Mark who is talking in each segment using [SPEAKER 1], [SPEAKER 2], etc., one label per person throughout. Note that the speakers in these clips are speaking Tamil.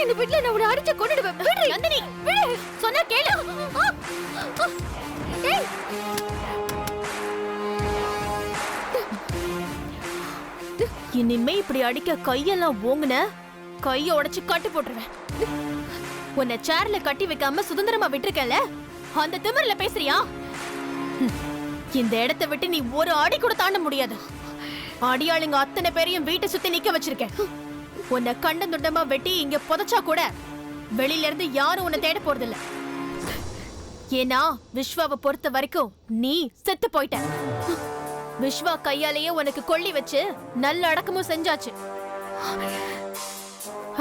[SPEAKER 1] இந்த வீட்ல நான் உன்னை அடிச்சு கொன்னுடுவேன். விடு நந்தினி, விடு. சொன்னா கேளு. ஏய்.
[SPEAKER 2] இனிமே இப்படி அடிக்க கையெல்லாம் ஓங்குன கைய உடைச்சு கட்டி போட்டுருவேன். உன்னை சேர்ல கட்டி வைக்காம சுதந்திரமா விட்டுருக்கல, அந்த திமிர்ல பேசுறியா? இந்த இடத்தை விட்டு நீ ஒரு அடி கூட தாண்ட முடியாது. அடியாளுங்க அத்தனை பேரையும் வீட்டை சுத்தி நிக்க வச்சிருக்கேன். உன்னை கண்டம் துண்டமா வெட்டி இங்க புதைச்சா கூட வெளியில இருந்து யாரும் உன்னை தேட போறதில்ல. ஏன்னா விஸ்வாவை பொறுத்த வரைக்கும் நீ செத்து போயிட்ட. விஸ்வா கையாலேயே உனக்கு கொள்ளி வச்சு நல்ல அடக்கமும் செஞ்சாச்சு.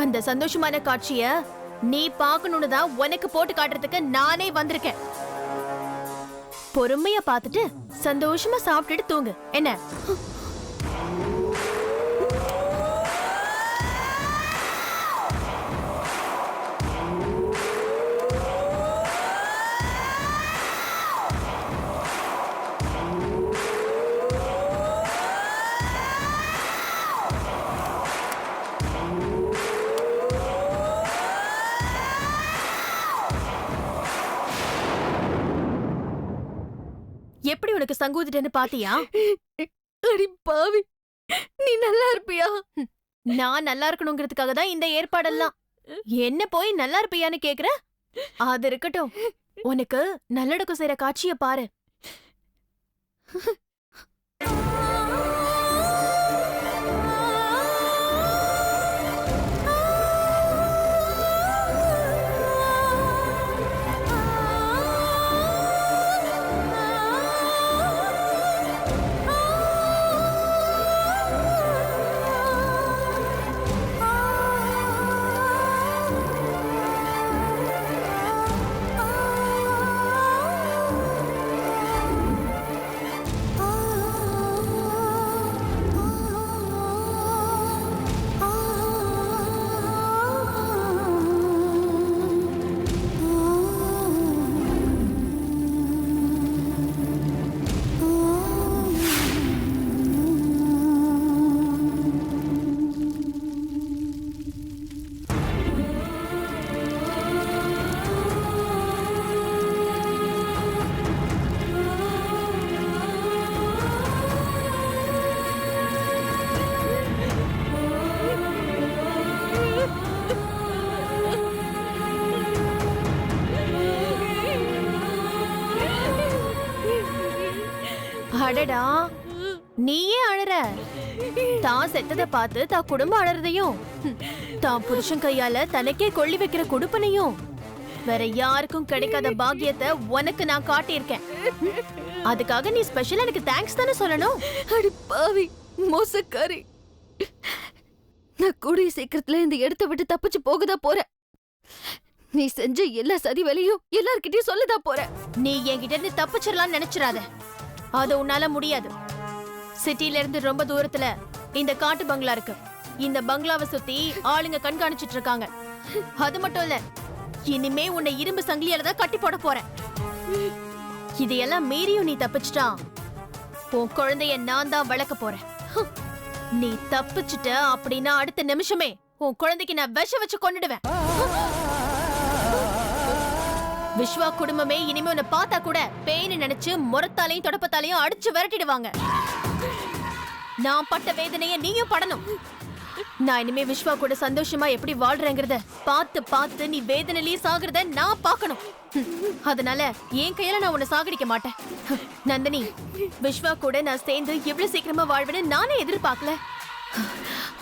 [SPEAKER 2] அந்த சந்தோஷமான காட்சிய நீ பாக்கணும்னு தான் உனக்கு போட்டு காட்டுறதுக்கு நானே வந்திருக்கேன். பொறுமையா பார்த்துட்டு சந்தோஷமா சாப்பிட்டுட்டு தூங்கு என்ன? எப்படி உனக்கு சங்கூதிட்டேன்னு பாத்தியா?
[SPEAKER 1] அடி பாவி, நீ நல்லா இருப்பியா?
[SPEAKER 2] நான் நல்லா இருக்கணுங்கிறதுக்காக தான் இந்த ஏற்பாடெல்லாம். என்ன போய் நல்லா இருப்பியான்னு கேக்குற? அது இருக்கட்டும், உனக்கு நல்லடக்கம் செய்யற காட்சிய பாரு. அடடா, நீயே அழற? தான் செத்தத பார்த்து தான் குடும்பம் அழறதையும், தான் புருஷன் கையால தனக்கே கொள்ளி வைக்கிற குடுப்பனையும், வேற யாருக்கும் கிடைக்காத பாக்கியத்தை உனக்கு நான் காட்டியிருக்கேன். அதுக்காக நீ ஸ்பெஷல் எனக்கு தேங்க்ஸ் தானே சொல்லணும்.
[SPEAKER 1] அடி பாவி மோசக்காரி, நான் கூடிய சீக்கிரத்துல இந்த இடத்தை விட்டு தப்பிச்சு போகதா போறேன். நீ செஞ்ச எல்லா சதி வேலையும் எல்லார்கிட்டயும் சொல்லதா போற.
[SPEAKER 2] நீ என்கிட்ட இருந்து தப்பிச்சிடலாம்னு நினைச்சிடாத, அது உன்னால முடியாது. சிட்டில இருந்து ரொம்ப தூரத்துல இந்த காட்டு பங்களா இருக்கு. இந்த பங்களாவை சுத்தி ஆளுங்க கண்காணிச்சிட்டு இருக்காங்க. அது மட்டும் இல்ல, இனிமே உன்னை இரும்பு சங்கிலியால தான் கட்டி போட போறேன். இதையெல்லாம் மீறியும் நீ தப்பிச்சிட்டா உன் குழந்தைய நான் தான் வளர்க்க போறேன். நீ தப்பிச்சிட்ட அப்படின்னா அடுத்த நிமிஷமே உன் குழந்தைக்கு நான் விஷம் வச்சு கொன்னுடுவேன். விஸ்வா குடும்பமே இனிமே உன்னை பார்த்தா கூட பேய்னு நினைச்சு முறத்தாலையும் தொடப்பத்தாலையும் அடிச்சு விரட்டிடுவாங்க. நான் பட்ட வேதனைய நீயும் படணும். நான் இனிமே விஸ்வா கூட சந்தோஷமா எப்படி வாழ்றேங்கிறத பார்த்து பார்த்து நீ வேதனையிலேயே சாகுறத நான் பார்க்கணும். அதனால என் கையில நான் உன்னை சாகடிக்க மாட்டேன். நந்தினி, விஸ்வா கூட நான் சேர்ந்து எவ்வளவு சீக்கிரமா வாழ்வேன்னு நானே எதிர்பார்க்கல.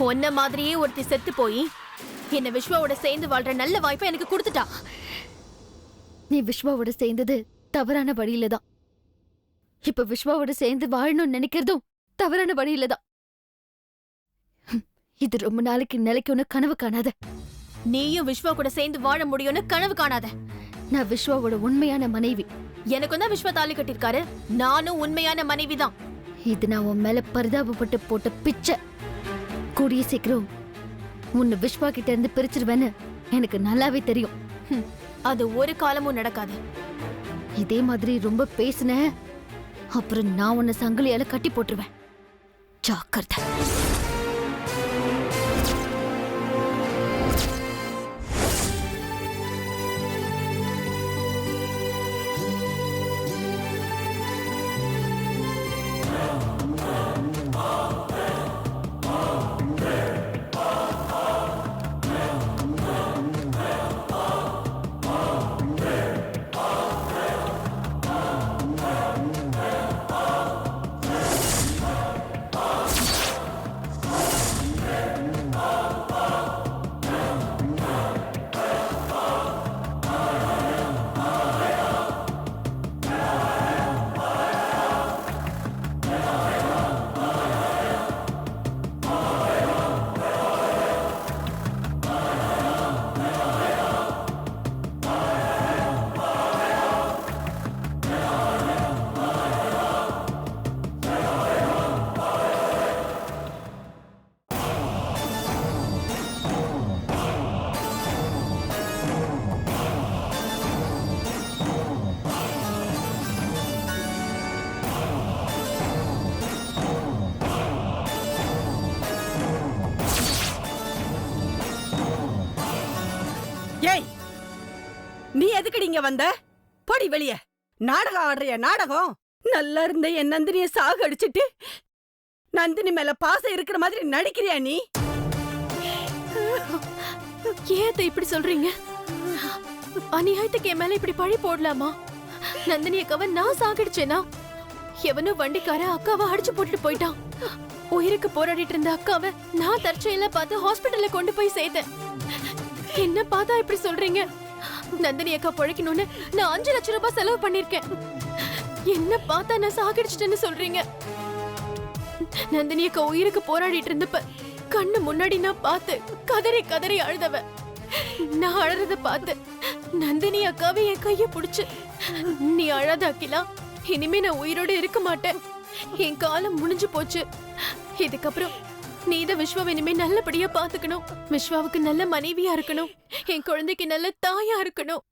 [SPEAKER 2] உன்ன மாதிரியே ஒருத்தி செத்து போய் என்ன விஸ்வாவோட சேர்ந்து வாழ்ற நல்ல வாய்ப்பை எனக்கு கொடுத்துட்டா.
[SPEAKER 1] நீ விஸ்வாவோட சேர்ந்தது தவறான வழியில தான். இப்ப விஸ்வாவோட சேர்ந்து வாழணும்னு நினைக்கிறதும் தவறான வழியில தான். இது ரொம்ப நாளைக்கு நிலைக்கும்னு கனவு காணாத.
[SPEAKER 2] நீயும் விஸ்வா கூட சேர்ந்து வாழ முடியும்னு கனவு காணாத.
[SPEAKER 1] நான் விஸ்வாவோட உண்மையான மனைவி.
[SPEAKER 2] எனக்கும் தான் விஸ்வா தாலி கட்டிருக்காரு. நானும் உண்மையான மனைவி தான்.
[SPEAKER 1] இது நான் உன் மேல பரிதாபப்பட்டு போட்ட பிச்சை. கூடிய சீக்கிரம் உன்னை விஸ்வா கிட்ட இருந்து பிரிச்சிருவேன்னு எனக்கு நல்லாவே தெரியும்.
[SPEAKER 2] அது ஒரு காலமும் நடக்காது.
[SPEAKER 1] இதே மாதிரி ரொம்ப பேசுன அப்புறம் நான் உன்னை சங்கிலியால கட்டி போட்டுருவேன். ஜாக்கிரதை.
[SPEAKER 3] ஏய், நீ எதுக்குடி இங்க வந்த? போடி வெளியே. நாடகம் ஆடுறிய நாடகம்? நல்லா இருந்த என் நந்தினிய சாக அடிச்சிட்டு நந்தினி மேல பாசம் இருக்கிற மாதிரி நடிக்கிறியா நீ?
[SPEAKER 2] ஏத்த இப்படி சொல்றீங்க? அநியாயத்துக்கு என் மேல இப்படி பழி போடலாமா? நந்தினி அக்காவை நான் சாகடிச்சேனா? எவனோ வண்டிக்கார அக்காவை அடிச்சு போட்டுட்டு போயிட்டான். உயிருக்கு போராடிட்டு இருந்த அக்காவை நான் தற்செயலா பார்த்து ஹாஸ்பிட்டல்ல கொண்டு போய் சேர்த்தேன். என்ன பார்த்தா இப்படி சொல்றீங்க? நந்தினி அக்கா பொழைக்கணும்னு நான் 5 லட்சம் ரூபாய் செலவு பண்ணிருக்கேன். என்ன பார்த்தா நான் சாகடிச்சிட்டேன்னு சொல்றீங்க? நந்தினி அக்கா உயிருக்கு போராடிட்டு இருந்தப்ப கண்ணு முன்னாடி நான் பார்த்து கதறி கதறி அழுதவ. நான் அழறத பார்த்து நந்தினி அக்காவே என் கைய புடிச்சு, நீ அழாத அகிலா, இனிமே நான் உயிரோட இருக்க மாட்டேன், என் காலம் முடிஞ்சு போச்சு, இதுக்கப்புறம் நீதான் விஸ்வாவை இனிமே நல்லபடியா பாத்துக்கணும், விஸ்வாவுக்கு நல்ல மனைவியா இருக்கணும், என் குழந்தைக்கு நல்ல தாயா இருக்கணும்,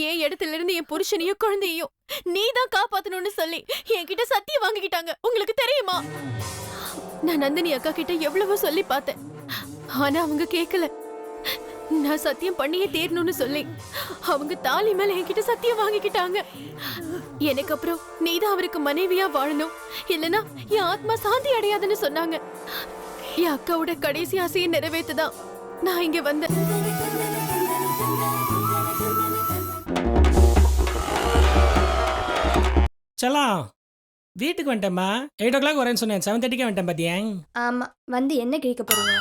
[SPEAKER 2] என் இடத்துல இருந்து என் புருஷனையும் குழந்தையையும் நீதான் காப்பாத்தணும்னு சொல்லி என்கிட்ட சத்தியம் வாங்கிக்கிட்டாங்க. உங்களுக்கு தெரியுமா? நான் நந்தினி அக்கா கிட்ட எவ்வளவோ சொல்லி பார்த்தேன், ஆனா அவங்க கேட்கல. நான் சத்தியம் பண்ணியே தேரணும்னு சொல்லி அவங்க தாலி மேல என்கிட்ட சத்தியம் வாங்கிக்கிட்டாங்க. எனக்கு அப்புறம் நீதான் அவருக்கு மனைவியா வாழணும், இல்லனா என் ஆத்மா சாந்தி அடையாதுன்னு சொன்னாங்க. என் அக்காவோட கடைசி ஆசையை நிறைவேற்றுதான் நான் இங்க வந்தேன்.
[SPEAKER 4] செல்லாம், வீட்டுக்கு வந்துட்டேம்மா. 8 o'clock வரேன்னு சொன்னேன். 7:30 வந்துட்டேன் பாத்தியா?
[SPEAKER 5] ஆமா, வந்து என்ன கேட்க போறீங்க?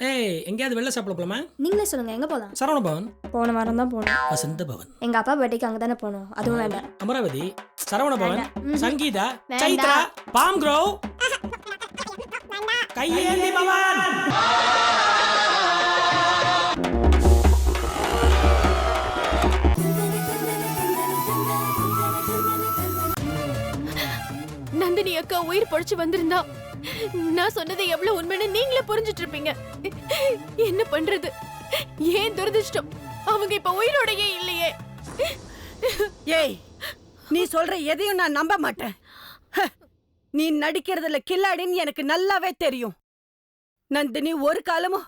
[SPEAKER 4] ஏய், எங்கேயாவது வெளில சாப்பிட போலாமா?
[SPEAKER 5] நீங்களே சொல்லுங்க, எங்க போலாம்?
[SPEAKER 4] சரவண பவன்.
[SPEAKER 5] போன வாரம் தான் போனோம்.
[SPEAKER 4] வசந்த பவன்.
[SPEAKER 5] எங்க அப்பா பர்த்டேக்கு அங்க தானே போனோம், அதுவும் வேண்டாம்.
[SPEAKER 4] அமராவதி, சரவண பவன், சங்கீதா,
[SPEAKER 5] வேண்டாம்.
[SPEAKER 4] சைத்ரா, பாம் க்ரோவ், கையேந்தி பவன்.
[SPEAKER 2] நந்தினி அக்கா உயிர் பொழைச்சு வந்திருந்தா நான் சொன்னதை எவ்வளவு உண்மைன்னு நீங்களே புரிஞ்சிட்டு இருப்பீங்க. என்ன பண்றது, ஏன் துரதிர்ஷ்டம், அவங்க இப்ப உயிரோடையே இல்லையே.
[SPEAKER 3] ஏய், நீ சொல்ற எதையும் நான் நம்ப மாட்டேன். நீ நடிக்கிறதுல கில்லாடின்னு எனக்கு நல்லாவே தெரியும். நந்தினி ஒரு காலமும்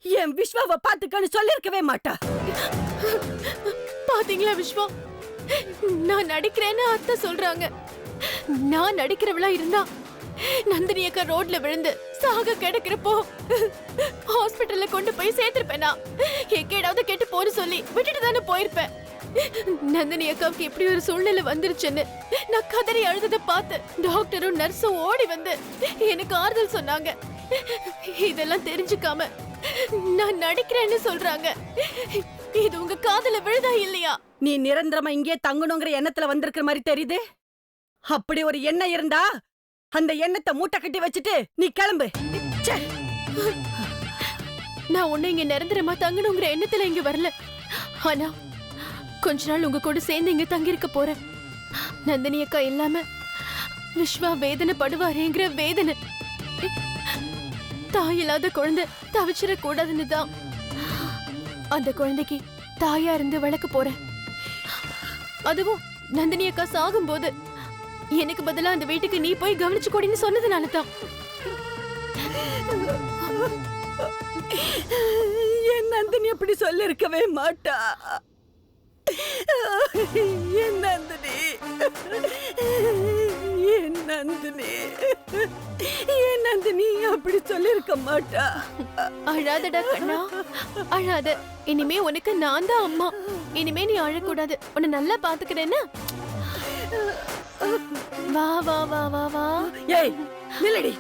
[SPEAKER 3] என் விஸ்வாவை பாத்துக்கன்னு சொல்லிருக்கவே மாட்டா.
[SPEAKER 2] பாத்தீங்களா விஸ்வா, நான் நடிக்கிறேன்னு அத்தை சொல்றாங்க. நான் நடிக்கிறவளா இருந்தா நந்தினி அக்கா ரோட்ல விழுந்து சாக கிடக்கிறப்போ ஹாஸ்பிட்டல்ல கொண்டு போய் சேர்த்திருப்பேனா? எக்கேடாவது கேட்டு போன்னு சொல்லி விட்டுட்டு தானே போயிருப்பேன். நந்தினி அக்காவுக்கு எப்படி ஒரு சூழ்நிலை வந்துருச்சுன்னு நான் கதறி அழுததை பார்த்து டாக்டரும் நர்ஸும் ஓடி வந்து எனக்கு ஆறுதல் சொன்னாங்க. இதெல்லாம் தெரிஞ்சுக்காம நான் நடிக்கிறேன்னு சொல்றாங்க. இது உங்க காதுல விழுதா இல்லையா?
[SPEAKER 3] நீ நிரந்தரமா இங்கே தங்கணுங்கிற எண்ணத்துல வந்திருக்கிற மாதிரி தெரியுது. அப்படி ஒரு எண்ணம் இருந்தா அந்த எண்ணத்தை மூட்டை கட்டி வச்சுட்டு நீ கிளம்பு. ச்சே.
[SPEAKER 2] நான் உன்னை இங்க நிரந்தரமா தங்கணுங்கிற எண்ணத்துல இங்க வரல. ஆனா கொஞ்ச நாள் உங்க கூட சேர்ந்து இங்க தங்கியிருக்க போறேன். நந்தினி அக்கா இல்லாம விஸ்வா வேதனை படுவாரேங்கிற வேதனை. தாய் இல்லாத குழந்தை தவிச்சிட கூடாதுன்னு தான் அந்த குழந்தைக்கு தாயா இருந்து வளர்க்க போறேன். அதுவும் நந்தினி அக்கா சாகும் போது எனக்கு பதிலா அந்த வீட்டுக்கு நீ போய் கவனிச்சு கூடின்னு சொன்னதுனால தான்.
[SPEAKER 3] என் நந்தினி அப்படி சொல்லிருக்கவே மாட்டா. என் நந்தினி, என் நந்தினி, என் நந்தினி அப்படி சொல்லிருக்க மாட்டா.
[SPEAKER 2] அழாதடா கண்ணா, அழாத. இனிமே உனக்கு நான் தான் அம்மா. இனிமே நீ அழக்கூடாது. உன்னை நல்லா பாத்துக்கிறேன்னு. வா வா வா வா வா.
[SPEAKER 3] ஏய், நில்லடி.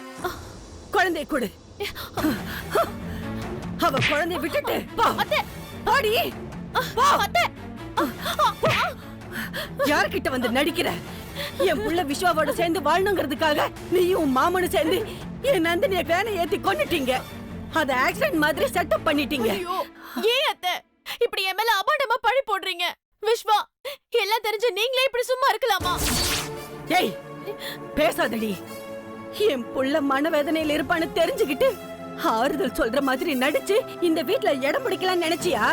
[SPEAKER 3] குழந்தை கொடு. அவ குழந்தைய விட்டுட்டு போ. போடி.
[SPEAKER 2] அத்தை.
[SPEAKER 3] யார்கிட்ட வந்து நடிக்கிற? என் புள்ள விஸ்வாவோட சேர்ந்து வாழணுங்கிறதுக்காக நீயும் மாமனும் சேர்ந்து என் நந்தினிய வேனை ஏத்தி கொன்னுட்டீங்க. அத ஆக்சிடென்ட் மாதிரி செட்டப் பண்ணிட்டீங்க.
[SPEAKER 2] ஐயோ, ஏன் அத்தை இப்படி என் மேல அபாண்டமா பழி போடுறீங்க? விஸ்வா, எல்லாம் தெரிஞ்சு நீங்களே இப்படி சும்மா இருக்கலாமா?
[SPEAKER 3] ஏய், பேசாதடி. என் புள்ள மனவேதனையில இருப்பான்னு தெரிஞ்சுக்கிட்டு ஆறுதல் சொல்ற மாதிரி நடிச்சு இந்த வீட்ல இடம் பிடிக்கலாம் நினைச்சியா?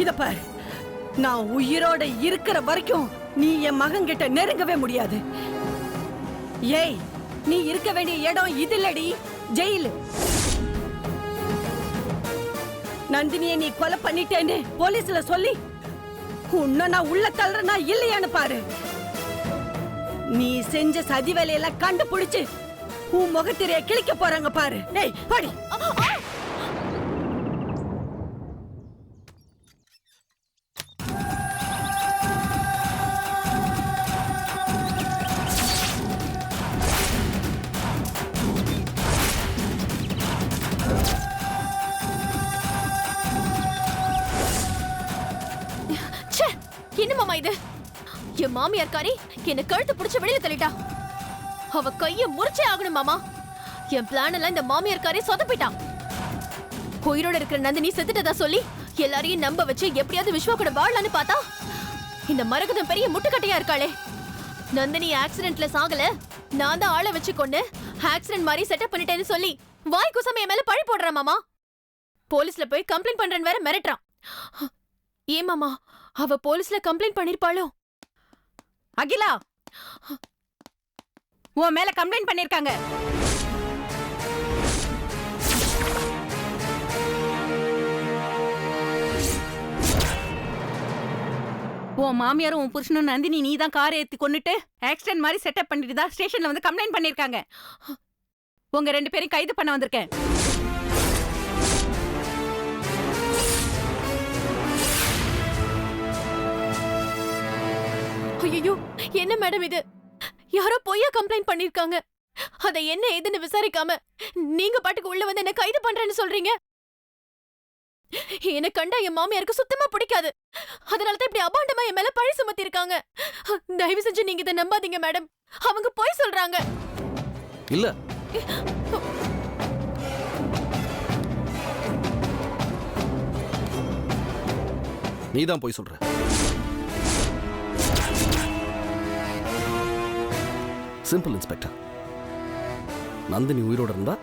[SPEAKER 3] இத பாரு, நான் உயிரோட இருக்கிற வரைக்கும் நீ என் மகன் கிட்ட நெருங்கவே முடியாது. ஏய், நீ இருக்க வேண்டிய இடம் இது இல்லடி, ஜெயிலு. நந்தினியை நீ கொலை பண்ணிட்டேன்னு போலீஸ்ல சொல்லி உன்ன நான் உள்ள தள்ளுறனா இல்லையான்னு பாரு. நீ செஞ்ச சதி வேலையெல்லாம் கண்டுபிடிச்சு உன் முகத்திரைய கிழிக்க போறாங்க பாரு. டேய் படி.
[SPEAKER 2] ச்சே, என்ன மாமா இது? என் மாமியார் காரி என்ன கழுத்து பிடிச்சு வெளியில தள்ளிட்டா. அவ கைய முறிச்சே ஆகணும் மாமா. என் பிளான் எல்லாம் இந்த மாமியார் காரி சொதப்பிட்டா. உயிரோட இருக்கிற நந்தினி செத்துட்டதா சொல்லி எல்லாரையும் நம்ப வச்சு எப்படியாவது விஸ்வா கூட வாழலான்னு பார்த்தா இந்த மரகதம் பெரிய முட்டுக்கட்டையா இருக்காளே. நந்தினி ஆக்சிடென்ட்ல சாகல, நான் தான் ஆளை வச்சு கொண்டு ஆக்சிடென்ட் மாதிரி செட்டப் பண்ணிட்டேன்னு சொல்லி வாய் குசமைய மேல பழி போடுறா மாமா. போலீஸ்ல போய் கம்ப்ளைண்ட் பண்றேன்னு வேற மிரட்டுறான். ஏன் மாமா, அவ போலீஸ்ல கம்ப்ளைண்ட் பண்ணிருப்பாளோ?
[SPEAKER 3] அகிலா, உன் மேல கம்ப்ளைண்ட் பண்ணிருக்காங்க. உன் மாமியாரும் உன் புருஷனும் நந்தினி நீ தான் காரை ஏத்தி கொண்டுட்டு ஆக்சிடென்ட் மாதிரி செட்டப் பண்ணிட்டு தான் ஸ்டேஷன்ல வந்து கம்ப்ளைண்ட் பண்ணிருக்காங்க. உங்க 2 பேரையும் கைது பண்ண வந்திருக்கேன்.
[SPEAKER 2] ஐயோ, என்ன மேடம் இது? யாரோ பொய்யா கம்ப்ளைண்ட் பண்ணிருக்காங்க. அத என்ன ஏதுன்னு விசாரிக்காம நீங்க பாட்டுக்கு உள்ள வந்து என்ன கைது பண்றேன்னு சொல்றீங்க. என்ன கண்டா என் மாமியாருக்கு சுத்தமா பிடிக்காது. அதனாலதான் இப்படி அபாண்டமா என் மேல பழி சுமத்தி இருக்காங்க. தயவு செஞ்சு நீங்க இதை நம்பாதீங்க மேடம். அவங்க பொய் சொல்றாங்க.
[SPEAKER 6] இல்ல, நீதான் போய் சொல்ற. Simple inspector. நந்தினி உயிரோட இருந்தா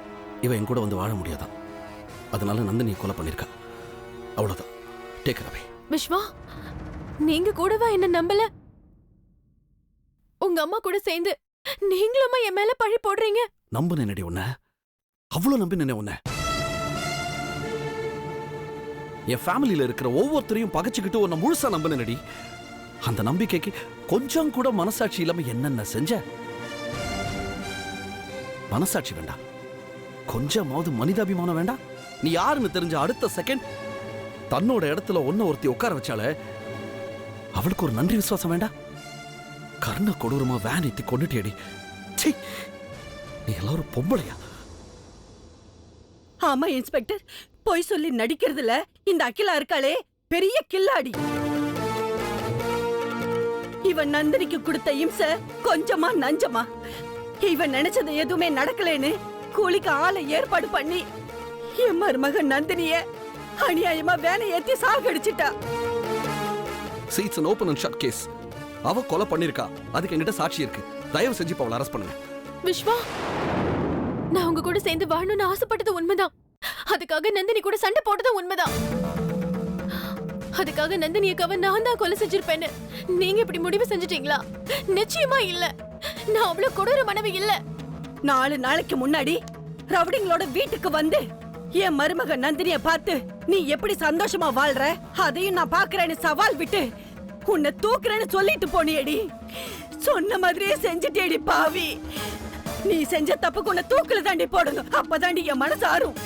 [SPEAKER 6] இவ என் கூட வந்து வாழ முடியாதான். அதனால நந்தினியை கொலை பண்ணிருக்கா. அவ்வளவுதான். Take away.
[SPEAKER 2] விஸ்வா, நீங்க கூடவா என்ன நம்பல? உங்க அம்மா கூட சேர்ந்து நீங்களுமா என் மேல பழி போடுறீங்க?
[SPEAKER 6] நம்பு நினைடி உன்ன, அவ்வளவு நம்பி நினை உன்ன. என் ஃபேமிலியில இருக்கிற ஒவ்வொருத்தரையும் பகைச்சுக்கிட்டு உன்னை முழுசா நம்ப நினைடி. அந்த நம்பிக்கைக்கு கொஞ்சம் கூட மனசாட்சி இல்லாம என்னென்ன செஞ்ச. மனசாட்சி வேண்டாம், கொஞ்சமாவது மனிதாபிமானம் வேண்டாம். நீ யாருன்னு தெரிஞ்ச அடுத்த செகண்ட் தன்னோட இடத்துல ஒன்ன ஒருத்தி உட்கார வச்சால, அவளுக்கு ஒரு நன்றி விசுவாசம் வேண்டாம். கர்ண கொடூரமா வேன் ஏத்தி கொண்டுட்டியடி. சீ, நீ எல்லாரும் பொம்பளையா?
[SPEAKER 3] ஆமா இன்ஸ்பெக்டர், பொய் சொல்லி நடிக்கிறதுல இந்த அகிலா இருக்காளே பெரிய கில்லாடி. இவன் நந்தினிக்கு கொடுத்த இம்சை கொஞ்சமா நஞ்சமா? இவன் நினைச்சது எதுவுமே நடக்கலன்னு கூலிக்கு ஆளை ஏற்பாடு பண்ணி என் மருமக நந்தினிய அநியாயமா வேனை ஏத்தி சாகடிச்சிட்டா.
[SPEAKER 6] It's an open and shut case. அவ கொலை பண்ணிருக்கா, அதுக்கு என்கிட்ட சாட்சி இருக்கு. தயவு செஞ்சு அவளை அரெஸ்ட் பண்ணுங்க.
[SPEAKER 2] விஸ்வா, நான் உங்க கூட சேர்ந்து வாழணும்னு ஆசைப்பட்டது உண்மைதான். அதுக்காக நந்தினி கூட சண்டை போட்டது உண்மைதான். அதுக்காக நந்தினியக்காவ நான் தான் கொலை செஞ்சிருப்பேன்னு நீங்க இப்படி முடிவு செஞ்சிட்டீங்களா? நிச்சயமா இல்ல. நான் அவ்வளவு கொடூர மனைவி இல்ல.
[SPEAKER 3] 4 நாளைக்கு முன்னாடி ரவுடிங்களோட வீட்டுக்கு வந்து என் மருமக நந்தினிய பார்த்து நீ எப்படி சந்தோஷமா வாழ்ற அதையும் நான் பாக்குறேன்னு சவால் விட்டு உன்னை தூக்குறேன்னு சொல்லிட்டு போனியடி. சொன்ன மாதிரியே செஞ்சுட்டேடி பாவி. நீ செஞ்ச தப்புக்கு உன்னை தூக்குல தாண்டி போடணும். அப்பதாண்டி என் மனசு ஆறும்.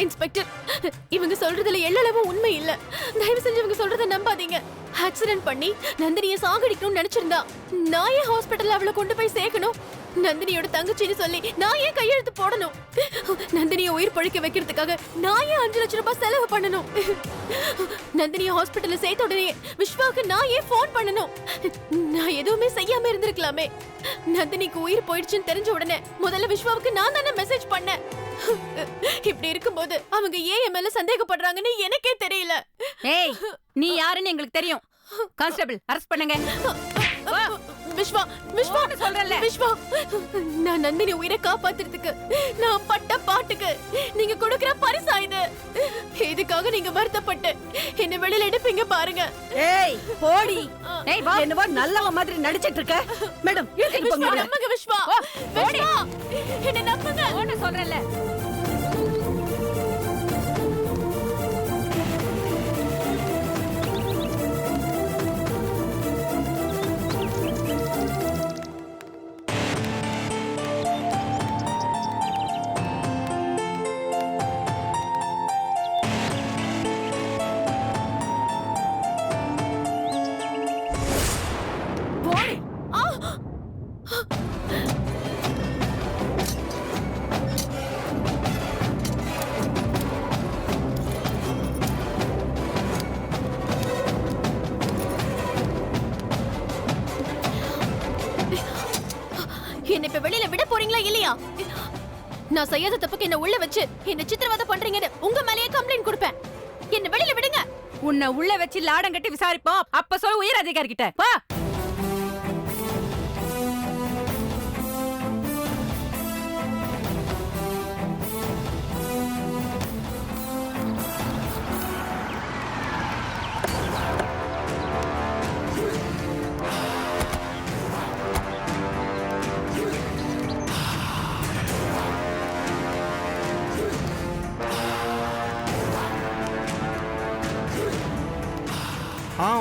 [SPEAKER 2] இன்ஸ்பெக்டர், இவங்க சொல்றதுல எள்ளளவு உண்மை இல்ல. தயவு செஞ்சு இவங்க சொல்றத நம்பாதீங்க. ஆக்சிடென்ட் பண்ணி நந்தினியை சாகடிக்கணும்னு நினைச்சிருந்தா நான் ஏன் ஹாஸ்பிட்டல்ல அவளை கொண்டு போய் சேர்க்கணும்? நந்தினியோட தங்கச்சின்னு சொல்லி நான் ஏன் கையெழுத்து போடணும்? நந்தினியை உயிர் பழிக்க வைக்கிறதுக்காக நான் ஏன் 5 லட்சம் ரூபாய் செலவு பண்ணணும்? நந்தினியை ஹாஸ்பிட்டல்ல சேர்த்த உடனே விஸ்வாவுக்கு நான் ஏன் போன் பண்ணணும்? நான் எதுவுமே செய்யாம இருந்திருக்கலாமே. நந்தினிக்கு உயிர் போயிடுச்சுன்னு தெரிஞ்ச உடனே முதல்ல விஸ்வாவுக்கு நான் தானே மெசேஜ் பண்ணேன். இப்படி இருக்கும்போது அவங்க ஏன் என் மேல சந்தேகப்படுறாங்கன்னு எனக்கே தெரியல.
[SPEAKER 3] ஏய், நீ யாருன்னு எங்களுக்கு தெரியும். கான்ஸ்டபிள், அரெஸ்ட் பண்ணுங்க.
[SPEAKER 2] விஸ்வா, விஸ்வா சொல்றல. விஸ்வா, நான் நந்தினி உயிரை காப்பாத்துறதுக்கு நான் பட்ட பாட்டுக்கு நீங்க கொடுக்கிற பரிசா இது. இதுக்கு இதுக்காக நீங்க வருத்தப்பட்டு என்ன வெளியில எடுப்பீங்க பாருங்க.
[SPEAKER 3] ஏய் போடி.
[SPEAKER 1] ஏய் வா.
[SPEAKER 3] என்னவோ நல்லவ மாதிரி நடிச்சிட்டு இருக்க. மேடம் இழுத்துட்டு
[SPEAKER 2] விஸ்வா,
[SPEAKER 3] போங்க.
[SPEAKER 2] நம்புங்க விஸ்வா. விஸ்வா, என்ன நம்புங்க.
[SPEAKER 1] ஓட சொல்றேன்ல.
[SPEAKER 3] போடி.
[SPEAKER 2] என்ன இப்ப வெளியில விட போறீங்களா இல்லையா? நான் செய்யாத தப்புக்கு என்ன உள்ள வச்சு என்ன சித்திரவதை பண்றீங்கன்னு உங்க மேலேயே கம்ப்ளைண்ட் கொடுப்பேன். என்ன வெளியில விடுங்க.
[SPEAKER 1] உன்னை உள்ள வச்சு லாடம் கட்டி விசாரிப்போம். அப்ப சொல்ல உயர் அதிகாரி கிட்ட வா.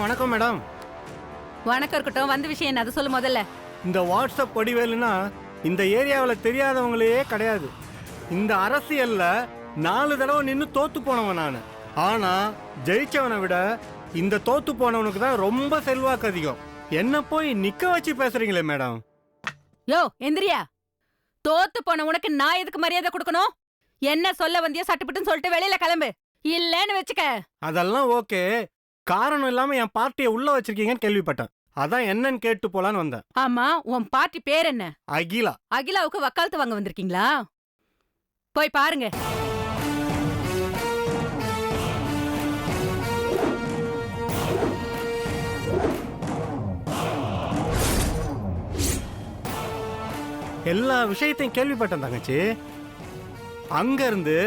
[SPEAKER 7] வணக்கம் மேடம்.
[SPEAKER 1] வணக்கம் இருக்கட்டும். வந்த விஷயம் என்ன, அதை சொல்லு முதல்ல.
[SPEAKER 7] இந்த வாட்ஸ்அப் வடிவேலுன்னா இந்த ஏரியாவில் தெரியாதவங்களே கிடையாது. இந்த அரசியல்ல 4 தடவை நின்று தோத்து போனவன் நான். ஆனா ஜெயிச்சவனை விட இந்த தோத்து போனவனுக்கு தான் ரொம்ப செல்வாக்கு அதிகம். என்ன போய் நிக்க வச்சு பேசுறீங்களே மேடம்.
[SPEAKER 1] யோ எந்திரியா. தோத்து போன உனக்கு நான் எதுக்கு மரியாதை கொடுக்கணும்? என்ன சொல்ல வந்தியோ சட்டுப்பட்டுன்னு சொல்லிட்டு வெளியில கிளம்பு. இல்லன்னு வச்சுக்க.
[SPEAKER 7] அதெல்லாம் ஓகே. காரணம் இல்லாம என் பார்ட்டியை உள்ள வச்சிருக்கீங்கன்னு கேள்விப்பட்டேன். அதான் என்னன்னு கேட்டு போலான்னு வந்தேன்.
[SPEAKER 1] ஆமா, உன் பார்ட்டி பேர் என்ன?
[SPEAKER 7] அகிலா.
[SPEAKER 1] அகிலாவுக்கு வக்காலத்து வாங்க வந்திருக்கீங்களா? போய் பாருங்க.
[SPEAKER 7] எல்லா விஷயத்தையும் கேள்விப்பட்டேன் தங்கச்சி. அங்க இருந்து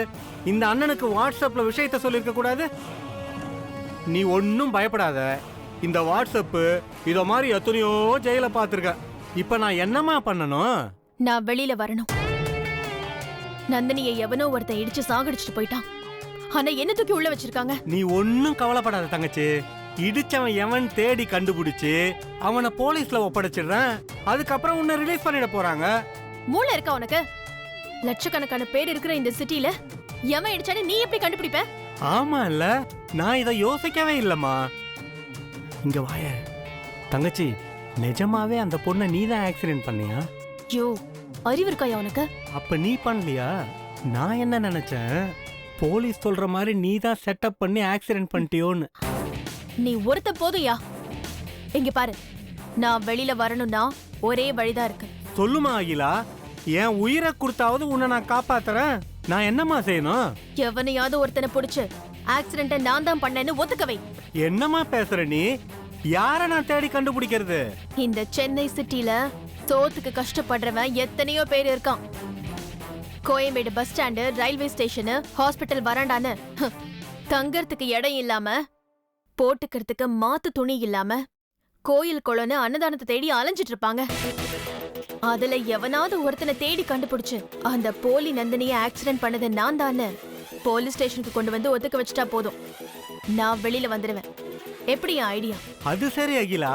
[SPEAKER 7] இந்த அண்ணனுக்கு வாட்ஸ்அப்ல விஷயத்த சொல்லிருக்க கூடாது? நீ ஒன்னும் பயப்படாத. இந்த வாட்ஸ்அப் இத மாதிரி எத்தனையோ ஜெயில பாத்துருக்க. இப்ப நான் என்னமா பண்ணணும்?
[SPEAKER 2] நான் வெளியில வரணும். நந்தினியை எவனோ ஒருத்தன் இடிச்சு சாகடிச்சுட்டு போயிட்டான். ஆனா என்ன தூக்கி உள்ள வச்சிருக்காங்க.
[SPEAKER 7] நீ ஒன்னும் கவலைப்படாத தங்கச்சி. இடிச்சவன் எவன் தேடி கண்டுபிடிச்சு அவனை போலீஸ்ல ஒப்படைச்சிடுறேன். அதுக்கப்புறம் உன்னை ரிலீஸ் பண்ணிட போறாங்க.
[SPEAKER 2] மூளை இருக்கா உனக்கு? லட்சக்கணக்கான பேர் இருக்கிற இந்த சிட்டில எவன் இடிச்சானு நீ எப்படி கண்டுபிடிப்ப?
[SPEAKER 7] ஆமா இல்ல, நான் இதை யோசிக்கவே இல்லம்மா. இங்க வாய தங்கச்சி. நிஜமாவே அந்த பொண்ணை நீ தான் ஆக்சிடென்ட் பண்ணியா?
[SPEAKER 2] யோ, அறிவு இருக்காயா உனக்கு?
[SPEAKER 7] அப்ப நீ பண்ணலையா? நான் என்ன நினைச்சேன், போலீஸ் சொல்ற மாதிரி நீ தான் செட்டப் பண்ணி ஆக்சிடென்ட் பண்ணிட்டியோன்னு.
[SPEAKER 2] நீ ஒருத்த போதுயா. இங்க பாரு, நான் வெளியில வரணும்னா ஒரே வழிதான் இருக்கு.
[SPEAKER 7] சொல்லுமா அகிலா. என் உயிரை கொடுத்தாவது உன்னை நான் காப்பாத்துறேன். நான் என்னம்மா செய்யணும்?
[SPEAKER 2] எவனையாவது ஒருத்தனை புடிச்சு ஆக்சிடென்ட்ட நான் தான் பண்ணேன்னு ஒத்துக்கவை.
[SPEAKER 7] என்னம்மா பேசுற நீ? யார நான் தேடி கண்டுபிடிக்கிறது?
[SPEAKER 2] இந்த சென்னை சிட்டில சோத்துக்கு கஷ்டப்படுறவன் எத்தனையோ பேர் இருக்கான். Koyambedu bus stand, railway station, hospital வராண்டான்னு தங்கறதுக்கு இடம் இல்லாம, போட்டுக்கிறதுக்கு மாத்து துணி இல்லாம, கோயில் குளம்னு அன்னதானத்தை தேடி அலைஞ்சிட்டு இருப்பாங்க. அதுல எவனாவது ஒருத்தனை தேடி கண்டுபிடிச்சு அந்த போலி நந்தினிய ஆக்சிடென்ட் பண்ணது நான் தானே போலீஸ் ஸ்டேஷனுக்கு கொண்டு வந்து ஒத்துக்க வச்சுட்டா போதும். நான் வெளியில வந்துடுவேன். எப்படி ஐடியா?
[SPEAKER 7] அது சரி அகிலா.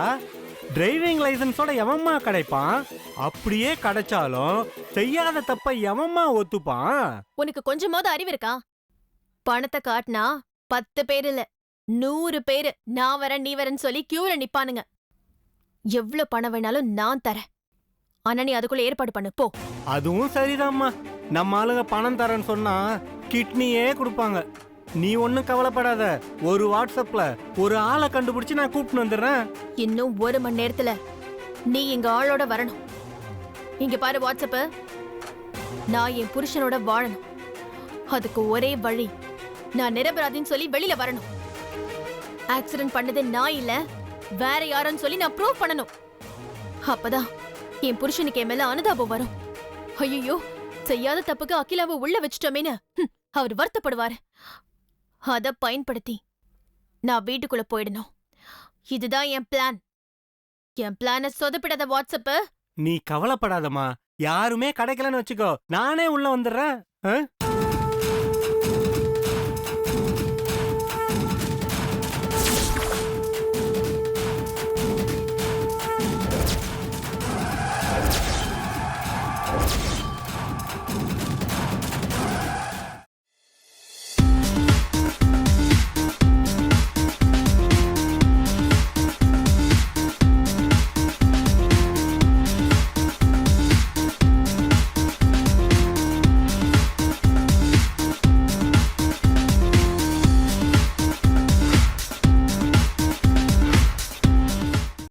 [SPEAKER 7] டிரைவிங் லைசன்ஸோட எவன்மா கிடைப்பான்? அப்படியே கிடைச்சாலும் செய்யாத தப்ப எவன்மா ஒத்துப்பான்?
[SPEAKER 2] உனக்கு கொஞ்சமாவது அறிவு இருக்கா? பணத்தை காட்டினா 10 பேர் இல்ல 100 பேரு நான் வரேன் நீ வரேன்னு சொல்லி கியூல நிப்பானுங்க. எவ்வளவு பணம் வேணாலும் நான் தரேன். ஆனா நீ அதுக்குள்ள ஏற்பாடு பண்ணு போ.
[SPEAKER 7] அதுவும் சரிதாம்மா. நம்ம ஆளுங்க பணம் தரேன்னு சொன்னா கிட்னியே கொடுப்பாங்க. நீ ஒன்னும் கவலைப்படாத. ஒரு வாட்ஸ்அப்ல ஒரு ஆளை கண்டுபிடிச்சு நான் கூப்பிட்டு வந்துடுறேன்.
[SPEAKER 2] இன்னும் 1 மணி நேரத்துல நீ எங்க ஆளோட வரணும். இங்க பாரு வாட்ஸ்அப். நான் என் புருஷனோட வாழணும். அதுக்கு ஒரே வழி, நான் நிரபராதின்னு சொல்லி வெளியில வரணும். ஆக்சிடென்ட் பண்ணது நான் இல்ல வேற யாருன்னு சொல்லி நான் ப்ரூவ் பண்ணணும். அப்பதான் என் புருஷனுக்கு என் மேல அனுதாபம் வரும். ஐயோ, செய்யாத தப்புக்கு அகிலாவை உள்ள வச்சுட்டோமேனு அவர் வருத்தப்படுவாரு. அத பயன்படுத்தி நான் வீட்டுக்குள்ள போயிடணும். இதுதான் என் பிளான். என் பிளான சொதப்பிடாத வாட்ஸ்அப்.
[SPEAKER 7] நீ கவலைப்படாதம்மா, யாருமே கிடைக்கலன்னு வச்சுக்கோ, நானே உள்ள வந்துடுறேன்.